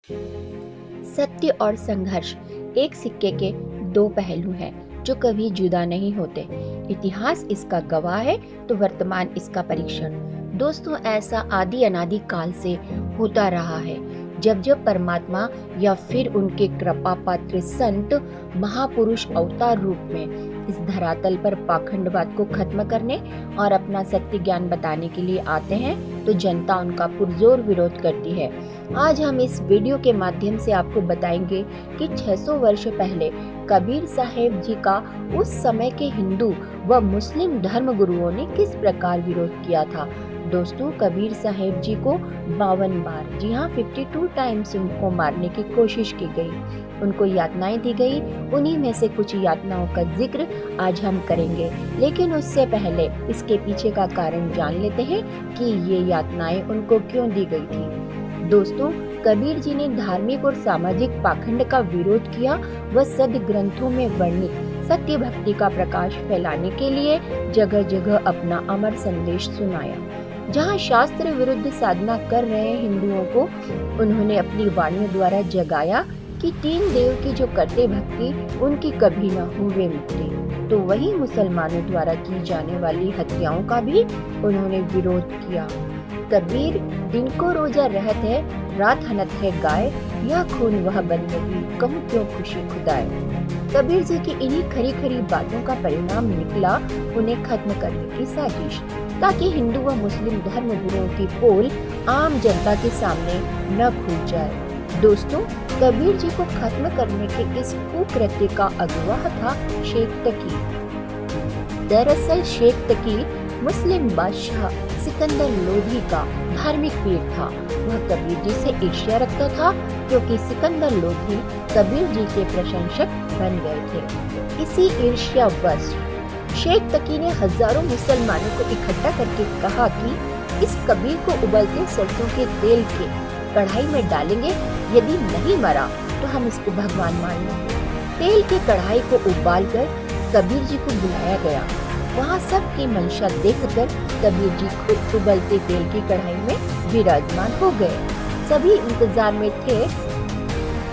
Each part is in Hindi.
सत्य और संघर्ष एक सिक्के के दो पहलू हैं जो कभी जुदा नहीं होते। इतिहास इसका गवाह है तो वर्तमान इसका परीक्षण। दोस्तों, ऐसा आदि अनादि काल से होता रहा है। जब जब परमात्मा या फिर उनके कृपा पात्र संत महापुरुष अवतार रूप में इस धरातल पर पाखंडवाद को खत्म करने और अपना सत्य ज्ञान बताने के लिए आते हैं तो जनता उनका पुरजोर विरोध करती है। आज हम इस वीडियो के माध्यम से आपको बताएंगे कि 600 वर्ष पहले कबीर साहेब जी का उस समय के हिंदू व मुस्लिम धर्म गुरुओं ने किस प्रकार विरोध किया था। दोस्तों, कबीर साहेब जी को 52 बार, जी हाँ 52 टाइम्स उनको मारने की कोशिश की गई, उनको यातनाएं दी गई। उन्हीं में से कुछ यातनाओं का जिक्र आज हम करेंगे, लेकिन उससे पहले इसके पीछे का कारण जान लेते हैं कि ये यातनाएं उनको क्यों दी गई थी। दोस्तों, कबीर जी ने धार्मिक और सामाजिक पाखंड का विरोध किया व सद्ग्रंथों में वर्णित सत्य भक्ति का प्रकाश फैलाने के लिए जगह जगह अपना अमर संदेश सुनाया। जहाँ शास्त्र विरुद्ध साधना कर रहे हिंदुओं को उन्होंने अपनी वाणियों द्वारा जगाया कि 3 देव की जो करते भक्ति उनकी कभी न हुए मुक्ति। तो वही मुसलमानों द्वारा की जाने वाली हत्याओं का भी उन्होंने विरोध किया। कबीर दिन को रोजा रहत है, रात हनत है गाय, या खून वह बंदगी, कहूँ क्यों खुशी खुदाए। कबीर जी की इन्हीं खरी खरी बातों का परिणाम निकला उन्हें खत्म करने की साजिश, ताकि हिंदू व मुस्लिम धर्म गुरुओं की पोल आम जनता के सामने न खुल जाए। दोस्तों, कबीर जी को खत्म करने के इस कुकृत्य का अगुवा था शेख तकी। दरअसल शेख तकी मुस्लिम बादशाह सिकंदर लोधी का धार्मिक पीर था। वह कबीर जी से ईर्ष्या रखता था क्योंकि सिकंदर लोधी कबीर जी के प्रशंसक बन गए थे। इसी ईर्ष्यावश शेख तकी ने हजारों मुसलमानों को इकट्ठा करके कहा कि इस कबीर को उबलते सरसों के तेल के कढ़ाई में डालेंगे, यदि नहीं मरा तो हम इसको भगवान मान लेंगे। तेल की कढ़ाई को उबालकर कबीर जी को बुलाया गया। वहाँ सबकी मंशा देखकर कबीर जी खुद उबलते तेल की कढ़ाई में विराजमान हो गए। सभी इंतजार में थे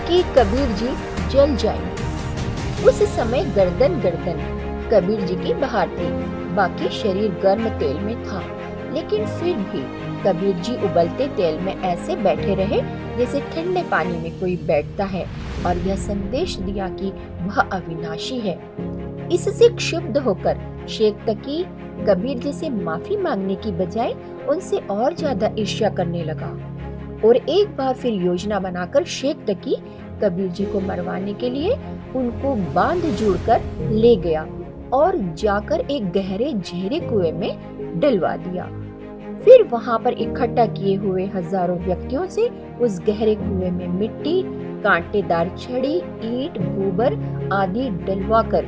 कि कबीर जी जल जाएंगे। उस समय गर्दन कबीर जी की बाहर थी, बाकी शरीर गर्म तेल में था। लेकिन फिर भी कबीर जी उबलते तेल में ऐसे बैठे रहे जैसे ठंडे पानी में कोई बैठता है, और यह संदेश दिया कि वह अविनाशी है। इससे क्षुब्ध होकर शेख तकी कबीर जी से माफी मांगने की बजाय उनसे और ज्यादा ईर्ष्या करने लगा, और एक बार फिर योजना बनाकर शेख तकी कबीर जी को मरवाने के लिए उनको बांध जोड़कर ले गया और जाकर एक गहरे झेरे कुएं में डलवा दिया। फिर वहां पर इकट्ठा किए हुए हजारों व्यक्तियों से उस गहरे कुएं में मिट्टी, कांटेदार छड़ी, ईंट, गोबर आदि डलवाकर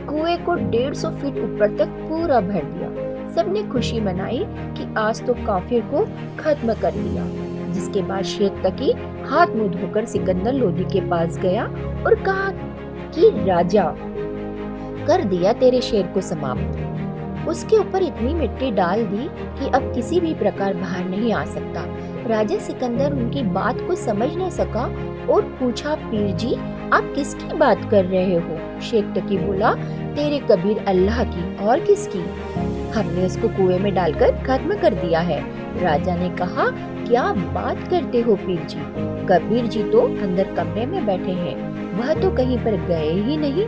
कुएं को 150 फीट ऊपर तक पूरा भर दिया। सबने खुशी मनाई कि आज तो काफिर को खत्म कर दिया। जिसके बाद शेख तकी हाथ मुंह धोकर सिकंदर लोधी के पास गया और कहा कि राजा, कर दिया तेरे शेर को समाप्त। उसके ऊपर इतनी मिट्टी डाल दी कि अब किसी भी प्रकार बाहर नहीं आ सकता। राजा सिकंदर उनकी बात को समझ न सका और पूछा, पीर जी आप किसकी बात कर रहे हो? शेख तकी बोला, तेरे कबीर अल्लाह की, और किसकी? हमने उसको कुएं में डालकर खत्म कर दिया है। राजा ने कहा, क्या बात करते हो पीर जी? कबीर जी तो अंदर कमरे में बैठे हैं, वह तो कहीं पर गए ही नहीं।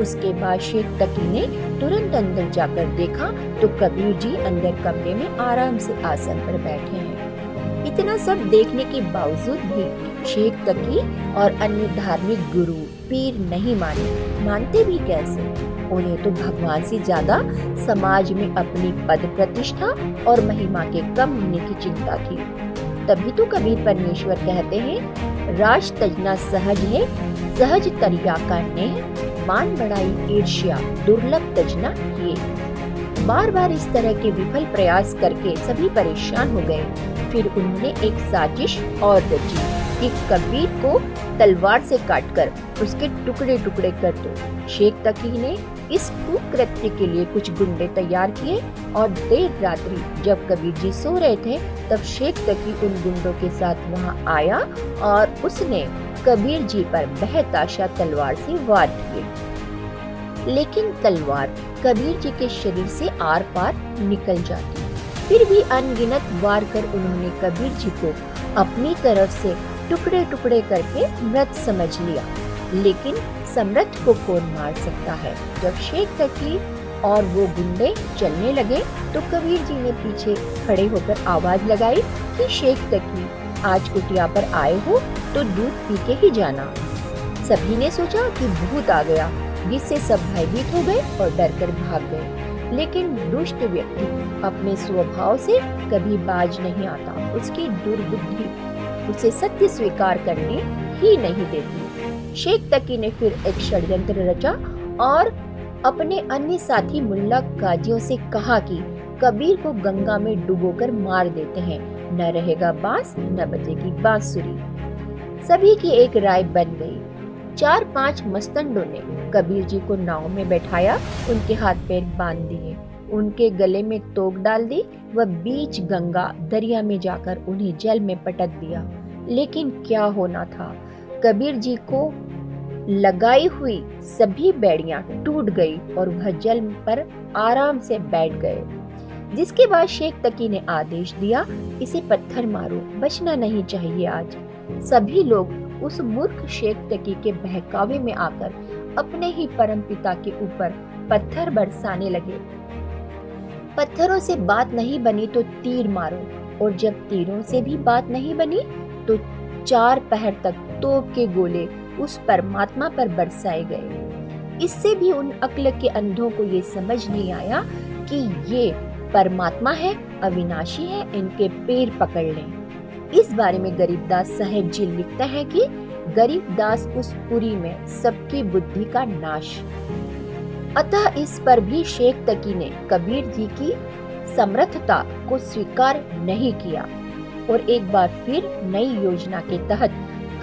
उसके बाद शेख तकी ने तुरंत अंदर जाकर देखा तो कबीर जी अंदर कमरे में आराम से आसन पर बैठे हैं। इतना सब देखने के बावजूद भी शेख तकी और अन्य धार्मिक गुरु पीर नहीं मानते भी कैसे? उन्हें तो भगवान से ज्यादा समाज में अपनी पद प्रतिष्ठा और महिमा के कम होने की चिंता थी। तभी तो कबीर परमेश्वर कहते हैं, राज तजना सहज है, सहज तरिया करने, मान बढ़ाई ईर्ष्या, दुर्लभ तजना ये। बार बार इस तरह के विफल प्रयास करके सभी परेशान हो गए। फिर उन्होंने एक साजिश और रची। कि कबीर को तलवार से काटकर उसके टुकड़े टुकड़े कर दो। शेख तकी ने इस कुकृत्य के लिए कुछ गुंडे तैयार किए और देर रात्रि जब कबीर जी सो रहे थे तब शेख तकी उन गुंडों के साथ वहां आया और उसने कबीर जी पर बेतहाशा तलवार से वार किए, लेकिन तलवार कबीर जी के शरीर से आर पार निकल जाती। फिर भी अनगिनत वार कर उन्होंने कबीर जी को अपनी तरफ से टुकड़े टुकड़े करके मृत समझ लिया। लेकिन समृद्ध को कौन मार सकता है। जब शेख तकी और वो गुंडे चलने लगे तो कबीर जी ने पीछे खड़े होकर आवाज लगाई कि शेख तकी, आज कुटिया पर आए हो तो दूध पी के ही जाना। सभी ने सोचा कि भूत आ गया, जिससे सब भयभीत हो गए और डर कर भाग गए। लेकिन दुष्ट व्यक्ति अपने स्वभाव से कभी बाज नहीं आता। उसकी दुर्बुद्धि उसे सत्य स्वीकार करने ही नहीं देती। शेख तकी ने फिर एक षड्यंत्र रचा और अपने अन्य साथी मुल्ला काजियों से कहा कि कबीर को गंगा में डुबोकर मार देते हैं, न रहेगा बांस न बजेगी बांसुरी। सभी की एक राय बन गई। 4-5 मस्तंडों ने कबीर जी को नाव में बैठाया, उनके हाथ पैर बांध दिए, उनके गले में तोक डाल दी व बीच गंगा दरिया में जाकर उन्हें जल में पटक दिया। लेकिन क्या होना था, कबीर जी को लगाई हुई सभी बेड़ियां टूट गई और वह जल पर आराम से बैठ गए। जिसके बाद शेख तकी ने आदेश दिया, इसे पत्थर मारो, बचना नहीं चाहिए आज। सभी लोग उस मूर्ख शेख तकी के बहकावे में आकर अपने ही परमपिता के ऊपर पत्थर बरसाने लगे। पत्थरों से बात नहीं बनी तो तीर मारो, और जब तीरों से भी बात नहीं बनी तो 4 पहर तक तोप के गोले उस परमात्मा पर बरसाए गए। इससे भी उन अक्ल के अंधों को ये समझ नहीं आया कि ये परमात्मा है, अविनाशी है, इनके पैर पकड़ लें। इस बारे में गरीबदास साहेब जी लिखते हैं कि गरीबदास उस पुरी में सबकी बुद्धि का नाश। अतः इस पर भी शेख तकी ने कबीर जी की समर्थता को स्वीकार नहीं किया और एक बार फिर नई योजना के तहत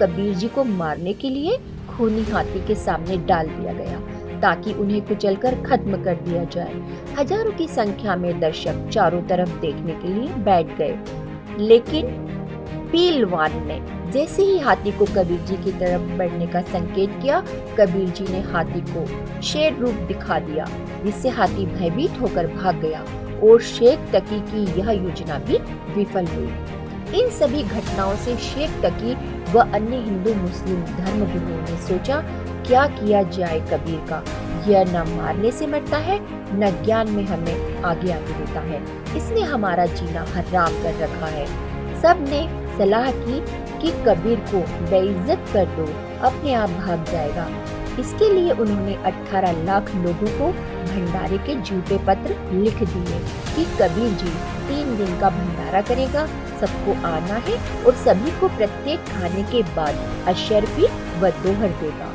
कबीर जी को मारने के लिए खूनी हाथी के सामने डाल दिया गया ताकि उन्हें कुचलकर खत्म कर दिया जाए। हजारों की संख्या में दर्शक चारों तरफ देखने के लिए बैठ गए, लेकिन पीलवान ने जैसे ही हाथी को कबीर जी की तरफ बढ़ने का संकेत किया, कबीर जी ने हाथी को शेर रूप दिखा दिया, जिससे हाथी भयभीत होकर भाग गया और शेख तकी की यह योजना भी विफल हुई। इन सभी घटनाओं से शेख तकी व अन्य हिंदू मुस्लिम धर्म गुरुओं ने सोचा, क्या किया जाए कबीर का, यह न मारने से मरता है न ज्ञान में हमें आगे देता है, इसने हमारा जीना हराम कर रखा है। सब ने सलाह की कि कबीर को बेइज्जत कर दो, अपने आप भाग जाएगा। इसके लिए उन्होंने 18 लाख लोगों को भंडारे के झूठे पत्र लिख दिए कि कबीर जी 3 दिन का भंडारा करेगा, सबको आना है और सभी को प्रत्येक खाने के बाद अशर्फी व दोहर देगा।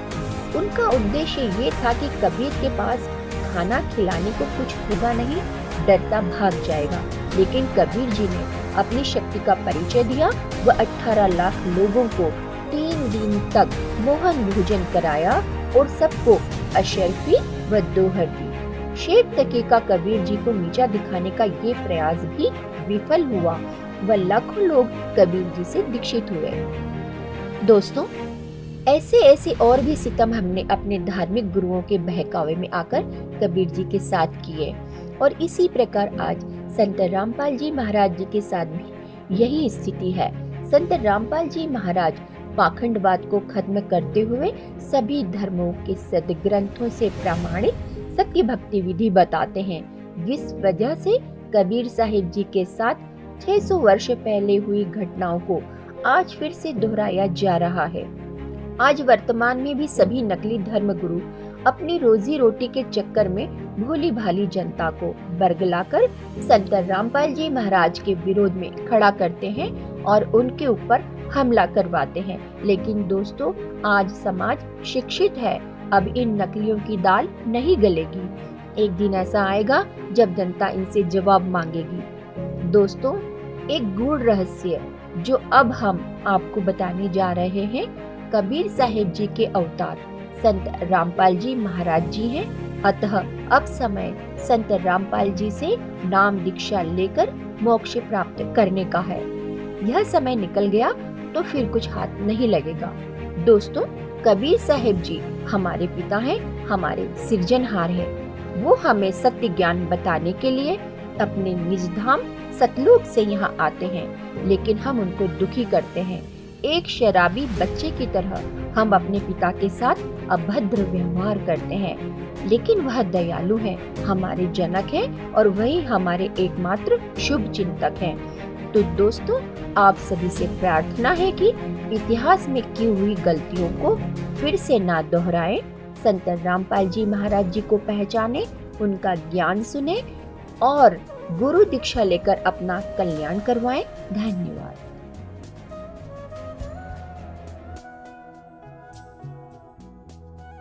उनका उद्देश्य ये था कि कबीर के पास खाना खिलाने को कुछ होगा नहीं, डरता भाग जाएगा। लेकिन कबीर जी ने अपनी शक्ति का परिचय दिया व 18 लाख लोगों को 3 दिन तक मोहन भोजन कराया और सबको अशर्फी व दोहर दी। शेख तकी का कबीर जी को नीचा दिखाने का ये प्रयास भी विफल हुआ व लाखों लोग कबीर जी से दीक्षित हुए। दोस्तों, ऐसे ऐसे और भी सितम हमने अपने धार्मिक गुरुओं के बहकावे में आकर कबीर जी के साथ किए और इसी प्रकार आज संत रामपाल जी महाराज जी के साथ भी यही स्थिति है। संत रामपाल जी महाराज पाखंडवाद को खत्म करते हुए सभी धर्मों के सदग्रंथों से प्रमाणित सत्य भक्ति विधि बताते हैं, जिस वजह से कबीर साहिब जी के साथ 600 वर्ष पहले हुई घटनाओं को आज फिर से दोहराया जा रहा है। आज वर्तमान में भी सभी नकली धर्म गुरु अपनी रोजी रोटी के चक्कर में भोली भाली जनता को बरगलाकर संत रामपाल जी महाराज के विरोध में खड़ा करते हैं और उनके ऊपर हमला करवाते हैं। लेकिन दोस्तों, आज समाज शिक्षित है, अब इन नकलियों की दाल नहीं गलेगी। एक दिन ऐसा आएगा जब जनता इनसे जवाब मांगेगी। दोस्तों, एक गूढ़ रहस्य जो अब हम आपको बताने जा रहे हैं, कबीर साहिब जी के अवतार संत रामपाल जी महाराज जी हैं। अतः अब समय संत रामपाल जी से नाम दीक्षा लेकर मोक्ष प्राप्त करने का है। यह समय निकल गया तो फिर कुछ हाथ नहीं लगेगा। दोस्तों, कबीर साहिब जी हमारे पिता हैं, हमारे सृजनहार हैं। वो हमें सत्य ज्ञान बताने के लिए अपने निज धाम सतलोक से यहाँ आते हैं, लेकिन हम उनको दुखी करते हैं। एक शराबी बच्चे की तरह हम अपने पिता के साथ अभद्र व्यवहार करते हैं, लेकिन वह दयालु है, हमारे जनक है और वही हमारे एकमात्र शुभ चिंतक हैं। तो दोस्तों, आप सभी से प्रार्थना है कि इतिहास में की हुई गलतियों को फिर से ना दोहराएं, संत रामपाल जी महाराज जी को पहचाने, उनका ज्ञान सुने और गुरु दीक्षा लेकर अपना कल्याण करवाएं। धन्यवाद।